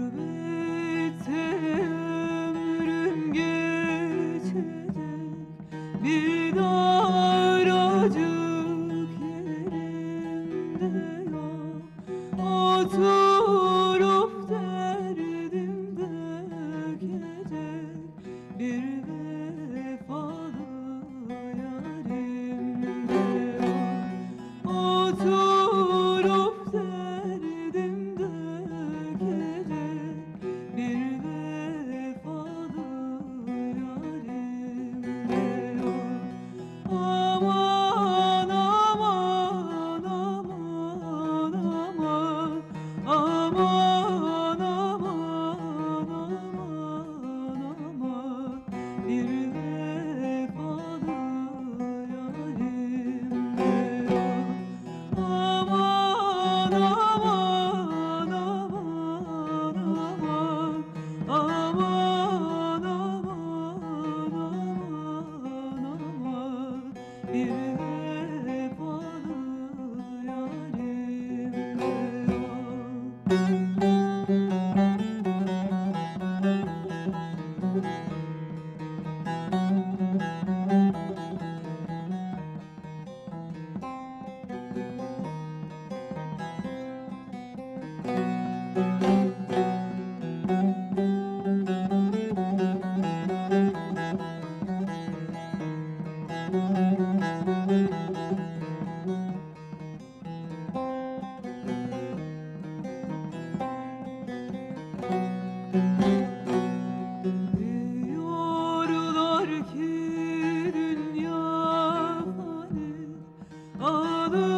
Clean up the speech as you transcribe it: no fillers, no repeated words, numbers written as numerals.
Gurbette ömrüm geçecek bir daracık yerinde yok. Oturup derdim dökecek bir vefalı yarim de yok. Oturup derdim dökecek bir vefalı yarim de yok. Aman aman aman aman aman aman aman aman bir vefalı yarim de yok. Aman aman aman aman aman aman aman bir vefalı yarim de diyorlar ki dünya fani, alır